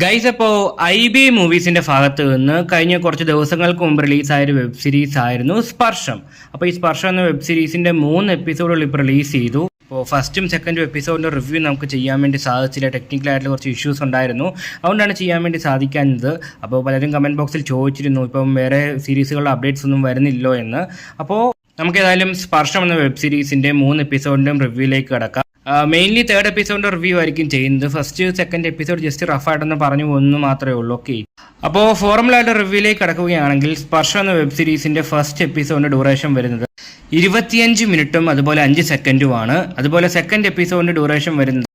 Guys, അപ്പോൾ IB മൂവീസിന്റെ ഭാഗത്ത് നിന്ന് കഴിഞ്ഞ കുറച്ച് ദിവസങ്ങൾക്ക് മുമ്പ് റിലീസായ ഒരു വെബ് സീരീസ് ആയിരുന്നു സ്പർശം. അപ്പോൾ ഈ സ്പർശം എന്ന വെബ് സീരീസിന്റെ 3 എപ്പിസോഡുകൾ ഇപ്പോൾ റിലീസ് ചെയ്തു. അപ്പോൾ ഫസ്റ്റും സെക്കൻഡും എപ്പിസോഡിന്റെ റിവ്യൂ നമുക്ക് ചെയ്യാൻ വേണ്ടി സാധിച്ചില്ല. ടെക്നിക്കലായിട്ടുള്ള കുറച്ച് ഇഷ്യൂസ് ഉണ്ടായിരുന്നു, അതുകൊണ്ടാണ് ചെയ്യാൻ വേണ്ടി സാധിക്കാഞ്ഞത്. അപ്പോൾ പലരും കമന്റ് ബോക്സിൽ ചോദിച്ചിരുന്നു ഇപ്പം വേറെ സീരീസുകളുടെ അപ്ഡേറ്റ്സ് ഒന്നും വരുന്നില്ലോ എന്ന്. അപ്പോൾ നമുക്ക് ഏതായാലും സ്പർശം എന്ന വെബ് സീരീസിന്റെ 3 എപ്പിസോഡിന്റെയും റിവ്യൂയിലേക്ക് കടക്കാം. മെയിൻലി തേർഡ് എപ്പിസോഡിന്റെ റിവ്യൂ ആയിരിക്കും ചെയ്യുന്നത്. ഫസ്റ്റ് സെക്കൻഡ് എപ്പിസോഡ് ജസ്റ്റ് റഫായിട്ടെന്ന് പറഞ്ഞു പോകുന്നു മാത്രമേ ഉള്ളൂ. ഓക്കെ, അപ്പോൾ ഫോർമുലയുടെ റിവ്യൂയിലേക്ക് കടക്കുകയാണെങ്കിൽ സ്പർശം എന്ന വെബ് സീരീസിന്റെ ഫസ്റ്റ് എപ്പിസോഡിന്റെ ഡ്യൂറേഷൻ വരുന്നത് 25 മിനിറ്റും അതുപോലെ 5 സെക്കൻഡുമാണ്. അതുപോലെ സെക്കൻഡ് എപ്പിസോഡിന്റെ ഡ്യൂറേഷൻ വരുന്നത്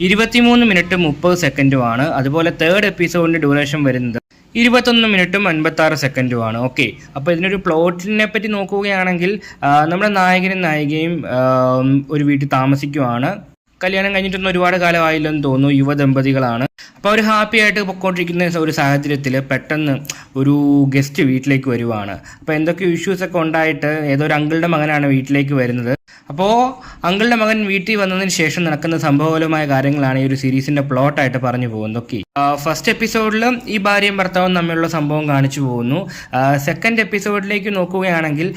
23 മിനിറ്റും 30 സെക്കൻഡുമാണ്. അതുപോലെ തേർഡ് എപ്പിസോഡിന്റെ ഡ്യൂറേഷൻ വരുന്നത് 21 മിനിറ്റും 56 സെക്കൻഡുമാണ്. ഓക്കെ, അപ്പോൾ ഇതിനൊരു പ്ലോട്ടിനെ പറ്റി നോക്കുകയാണെങ്കിൽ നമ്മുടെ നായകനും നായികയും ഒരു വീട്ടിൽ താമസിക്കുവാണ്. കല്യാണം കഴിഞ്ഞിട്ടൊന്നും ഒരുപാട് കാലമായില്ലെന്ന് തോന്നുന്നു. യുവദമ്പതികളാണ്. അപ്പോൾ അവർ ഹാപ്പി ആയിട്ട് പൊയ്ക്കൊണ്ടിരിക്കുന്ന ഒരു സാഹചര്യത്തിൽ പെട്ടെന്ന് ഒരു ഗസ്റ്റ് വീട്ടിലേക്ക് വരുവാണ്. അപ്പോൾ എന്തൊക്കെ ഇഷ്യൂസൊക്കെ ഉണ്ടായിട്ട് ഏതോ ഒരു അങ്കിളുടെ മകനാണ് വീട്ടിലേക്ക് വരുന്നത്. അപ്പോൾ അങ്കിളുടെ മകൻ വീട്ടിൽ വന്നതിന് ശേഷം നടക്കുന്ന സംഭവപരമായ കാര്യങ്ങളാണ് ഈ ഒരു സീരീസിന്റെ പ്ലോട്ടായിട്ട് പറഞ്ഞു പോകുന്നത്. ഓക്കെ, ഫസ്റ്റ് എപ്പിസോഡിൽ ഈ ഭാര്യയും ഭർത്താവും തമ്മിലുള്ള സംഭവം കാണിച്ചു പോകുന്നു. സെക്കൻഡ് എപ്പിസോഡിലേക്ക് നോക്കുകയാണെങ്കിൽ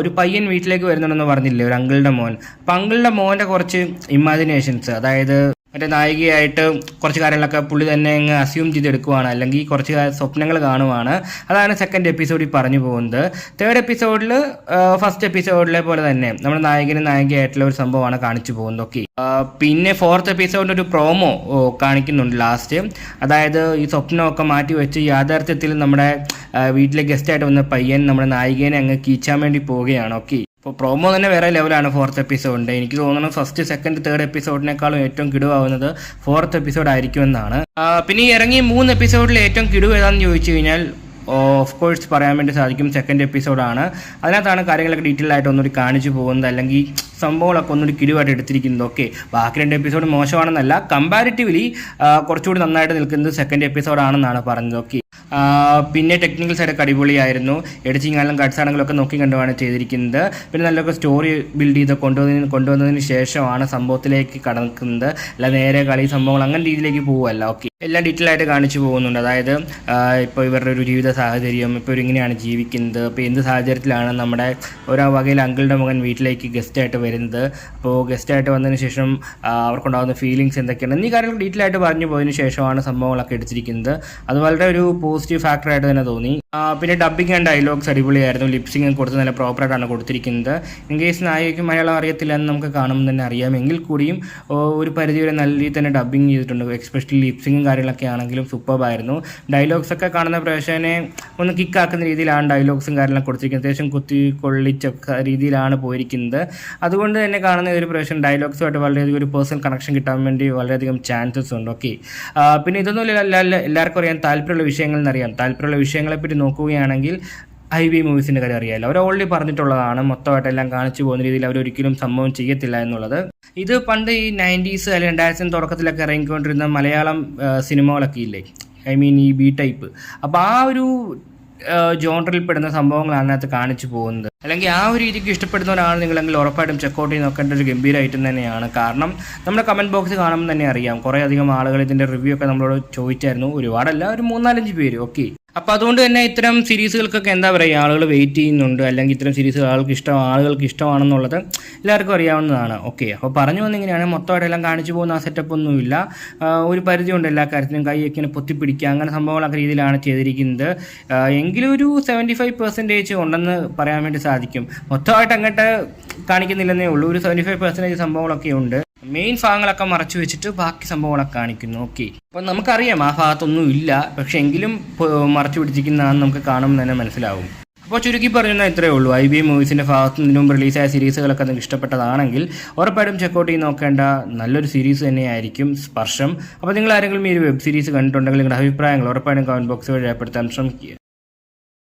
ഒരു പയ്യൻ വീട്ടിലേക്ക് വരുന്നുണ്ടെന്ന് പറഞ്ഞില്ലേ, ഒരു അങ്കിളുടെ മോൻ. അപ്പം അങ്കിളുടെ മോൻ്റെ കുറച്ച് ഇമാജിനേഷൻസ്, അതായത് മറ്റേ നായികയായിട്ട് കുറച്ച് കാര്യങ്ങളൊക്കെ പുള്ളി തന്നെ അങ്ങ് അസ്യൂം ചെയ്തെടുക്കുവാണ്, അല്ലെങ്കിൽ കുറച്ച് സ്വപ്നങ്ങൾ കാണുവാണ്. അതാണ് സെക്കൻഡ് എപ്പിസോഡിൽ പറഞ്ഞു പോകുന്നത്. തേർഡ് എപ്പിസോഡിൽ ഫസ്റ്റ് എപ്പിസോഡിലെ പോലെ തന്നെ നമ്മുടെ നായകനും നായികയായിട്ടുള്ള ഒരു സംഭവമാണ് കാണിച്ചു പോകുന്നത്. ഓക്കെ, പിന്നെ ഫോർത്ത് എപ്പിസോഡിൽ ഒരു പ്രോമോ കാണിക്കുന്നുണ്ട് ലാസ്റ്റ്. അതായത് ഈ സ്വപ്നമൊക്കെ മാറ്റി വെച്ച് യാഥാർത്ഥ്യത്തിൽ നമ്മുടെ വീട്ടിലെ ഗസ്റ്റായിട്ട് വന്ന പയ്യൻ നമ്മുടെ നായികനെ അങ്ങ് കീച്ചാൻ വേണ്ടി പോവുകയാണ്. ഓക്കെ, ഇപ്പോൾ പ്രോമോ തന്നെ വേറെ ലെവലാണ് ഫോർത്ത് എപ്പിസോഡിൻ്റെ. എനിക്ക് തോന്നുന്നു ഫസ്റ്റ് സെക്കൻഡ് തേർഡ് എപ്പിസോഡിനേക്കാളും ഏറ്റവും കിടുവാകുന്നത് ഫോർത്ത് എപ്പിസോഡ് ആയിരിക്കുമെന്നാണ്. പിന്നെ ഈ ഇറങ്ങിയ 3 എപ്പിസോഡിൽ ഏറ്റവും കിടുവ് ഏതാണെന്ന് ചോദിച്ചു കഴിഞ്ഞാൽ ഓഫ് കോഴ്സ് പറയാൻ വേണ്ടി സാധിക്കും സെക്കൻഡ് എപ്പിസോഡാണ്. അതിനകത്താണ് കാര്യങ്ങളൊക്കെ ഡീറ്റെയിൽ ആയിട്ട് ഒന്നുകൂടി കാണിച്ചു പോകുന്നത്, അല്ലെങ്കിൽ സംഭവങ്ങളൊക്കെ ഒന്നുകൂടി കിടുവായിട്ട് എടുത്തിരിക്കുന്നത്. ഓക്കെ, ബാക്കി 2 എപ്പിസോഡ് മോശമാണെന്നല്ല, കമ്പാരിറ്റീവ്ലി കുറച്ചുകൂടി നന്നായിട്ട് നിൽക്കുന്നത് സെക്കൻഡ് എപ്പിസോഡാണെന്നാണ് പറഞ്ഞത്. ഓക്കെ, പിന്നെ ടെക്നിക്കൽ സൈഡൊക്കെ അടിപൊളിയായിരുന്നു. എഡിറ്റിംഗ് ആണെങ്കിലും കട്ട്സ് ആണെങ്കിലും ഒക്കെ നോക്കി കണ്ടുമാണ് ചെയ്തിരിക്കുന്നത്. പിന്നെ നല്ലൊക്കെ സ്റ്റോറി ബിൽഡ് ചെയ്ത് കൊണ്ടുവന്നതിന് ശേഷമാണ് സംഭവത്തിലേക്ക് കടക്കുന്നത്. അല്ല നേരെ കളി സംഭവങ്ങൾ അങ്ങനെ രീതിയിലേക്ക് പോകുമല്ല. ഓക്കെ, എല്ലാം ഡീറ്റെയിൽ ആയിട്ട് കാണിച്ചു പോകുന്നുണ്ട്. അതായത് ഇപ്പോൾ ഇവരുടെ ഒരു ജീവിത സാഹചര്യം, ഇപ്പോൾ ഇവരിങ്ങനെയാണ് ജീവിക്കുന്നത്, ഇപ്പോൾ എന്ത് സാഹചര്യത്തിലാണ് നമ്മുടെ ഓരോ വകയിൽ അങ്കിളുടെ മകൻ വീട്ടിലേക്ക് ഗസ്റ്റായിട്ട് വരുന്നത്, അപ്പോൾ ഗസ്റ്റായിട്ട് വന്നതിന് ശേഷം അവർക്കുണ്ടാകുന്ന ഫീലിങ്സ് എന്തൊക്കെയാണ് എന്നീ കാര്യങ്ങൾ ഡീറ്റെയിൽ ആയിട്ട് പറഞ്ഞു പോയതിന് ശേഷമാണ് സംഭവങ്ങളൊക്കെ എടുത്തിരിക്കുന്നത്. അത് വളരെ ഒരു പോസിറ്റീവ് ഫാക്ടറായിട്ട് തന്നെ തോന്നി. പിന്നെ ഡബ്ബിങ് ആൻഡ് ഡയലോഗ്സ് അടിപൊളിയായിരുന്നു. ലിപ്സിംഗ് കൊടുത്ത് നല്ല പ്രോപ്പറായിട്ടാണ് കൊടുത്തിരിക്കുന്നത്. ഇൻ കേസ് നായികയ്ക്ക് മലയാളം അറിയത്തില്ല എന്ന് നമുക്ക് കാണുമ്പോൾ തന്നെ അറിയാമെങ്കിൽ കൂടിയും ഒരു പരിധിവരെ നല്ല രീതിയിൽ തന്നെ ഡബ്ബിങ് ചെയ്തിട്ടുണ്ട്. എക്സ്പെഷ്യലി ലിപ്സിങ്ങും കാര്യങ്ങളൊക്കെ ആണെങ്കിലും സൂപ്പർബായിരുന്നു. ഡയലോഗ്സ് ഒക്കെ കാണുന്ന പ്രേക്ഷകനെ ഒന്ന് കിക്കാക്കുന്ന രീതിയിലാണ് ഡയലോഗ്സും കാര്യങ്ങളൊക്കെ കൊടുത്തിരിക്കുന്നത്. അത്യാവശ്യം കുത്തിക്കൊള്ളിച്ചൊക്കെ രീതിയിലാണ് പോയിരിക്കുന്നത്. അതുകൊണ്ട് തന്നെ കാണുന്ന ഒരു പ്രേക്ഷകൻ ഡയലോഗ്സുമായിട്ട് വളരെയധികം ഒരു പേഴ്സണൽ കണക്ഷൻ കിട്ടാൻ വേണ്ടി വളരെയധികം ചാൻസസ് ഉണ്ട്. ഓക്കെ, പിന്നെ ഇതൊന്നും എല്ലാവർക്കും അറിയാൻ താല്പര്യമുള്ള താല്പര്യമുള്ള വിഷയങ്ങളെപ്പറ്റി നോക്കുകയാണെങ്കിൽ IB മൂവീസിൻ്റെ കാര്യം അറിയാമല്ലോ. അവർ ഓൾറെഡി പറഞ്ഞിട്ടുള്ളതാണ്, മൊത്തമായിട്ട് എല്ലാം കാണിച്ചു പോകുന്ന രീതിയിൽ അവരൊരിക്കലും സംഭവം ചെയ്യത്തില്ല എന്നുള്ളത്. ഇത് പണ്ട് ഈ 90s അല്ലെങ്കിൽ 2000 തുടക്കത്തിലൊക്കെ ഇറങ്ങിക്കൊണ്ടിരുന്ന മലയാളം സിനിമകളൊക്കെ ഇല്ലേ, ഐ മീൻ ഈ ബി ടൈപ്പ്, അപ്പോൾ ആ ഒരു ജോണറിൽ പെടുന്ന സംഭവങ്ങളാണ് അതിനകത്ത് കാണിച്ചു പോകുന്നത്. അല്ലെങ്കിൽ ആ ഒരു രീതിക്ക് ഇഷ്ടപ്പെടുന്നവരാണ് നിങ്ങളെങ്കിൽ ഉറപ്പായിട്ടും ചെക്കൗട്ട് ചെയ്ത് നോക്കേണ്ട ഒരു ഗംഭീര ഐറ്റം തന്നെയാണ്. കാരണം നമ്മുടെ കമൻറ്റ് ബോക്സ് കാണുമ്പോൾ തന്നെ അറിയാം, കുറേ അധികം ആളുകൾ ഇതിൻ്റെ റിവ്യൂ ഒക്കെ നമ്മളോട് ചോദിച്ചായിരുന്നു. ഒരുപാടല്ല, ഒരു 3-4 പേര്. ഓക്കെ, അപ്പോൾ അതുകൊണ്ട് തന്നെ ഇത്തരം സീരീസുകൾക്കൊക്കെ എന്താ പറയുക, ആളുകൾ വെയിറ്റ് ചെയ്യുന്നുണ്ട്, അല്ലെങ്കിൽ ഇത്തരം സീരീസുകൾ ആളുകൾക്ക് ഇഷ്ടമാണെന്നുള്ളത് എല്ലാവർക്കും അറിയാവുന്നതാണ്. ഓക്കെ, അപ്പോൾ പറഞ്ഞു വന്നിങ്ങനെയാണ്, മൊത്തമായിട്ട് എല്ലാം കാണിച്ചു പോകുന്ന ആ സെറ്റപ്പ് ഒന്നുമില്ല. ഒരു പരിധിയുണ്ട് എല്ലാ കാര്യത്തിനും, കൈയൊക്കെ പൊത്തിപ്പിടിക്കുക അങ്ങനെ സംഭവങ്ങളൊക്കെ രീതിയിലാണ് ചെയ്തിരിക്കുന്നത്. എങ്കിലും ഒരു 75% ഉണ്ടെന്ന് പറയാൻ വേണ്ടി സാധിക്കും. മൊത്തമായിട്ട് അങ്ങോട്ട് കാണിക്കുന്നില്ലെന്നേ ഉള്ളൂ, ഒരു 75% സംഭവങ്ങളൊക്കെ ഉണ്ട്. മെയിൻ ഭാഗങ്ങളൊക്കെ മറച്ചു വെച്ചിട്ട് ബാക്കി സംഭവങ്ങളൊക്കെ കാണിക്കുന്നു. ഓക്കെ, അപ്പം നമുക്കറിയാം ആ ഭാഗത്തൊന്നും ഇല്ല, പക്ഷെ എങ്കിലും മറച്ചു പിടിച്ചിരിക്കുന്നതാണെന്ന് നമുക്ക് കാണുമ്പോൾ തന്നെ മനസ്സിലാവും. അപ്പോൾ ചുരുക്കി പറഞ്ഞാൽ ഇത്രയേ ഉള്ളൂ. IB മൂവീസിൻ്റെ ഭാഗത്ത് ഇതിനു മുമ്പ് റിലീസായ സീരീസുകളൊക്കെ നിങ്ങൾക്ക് ഇഷ്ടപ്പെട്ടതാണെങ്കിൽ ഉറപ്പായിട്ടും ചെക്കൗട്ട് ചെയ്ത് നോക്കേണ്ട നല്ലൊരു സീരീസ് തന്നെയായിരിക്കും സ്പർശം. അപ്പോൾ നിങ്ങൾ ആരെങ്കിലും ഈ ഒരു വെബ് സീരീസ് കണ്ടിട്ടുണ്ടെങ്കിൽ നിങ്ങളുടെ അഭിപ്രായങ്ങൾ ഉറപ്പായിട്ടും കമൻറ്റ് ബോക്സ് വഴി രേഖപ്പെടുത്താൻ ശ്രമിക്കുക.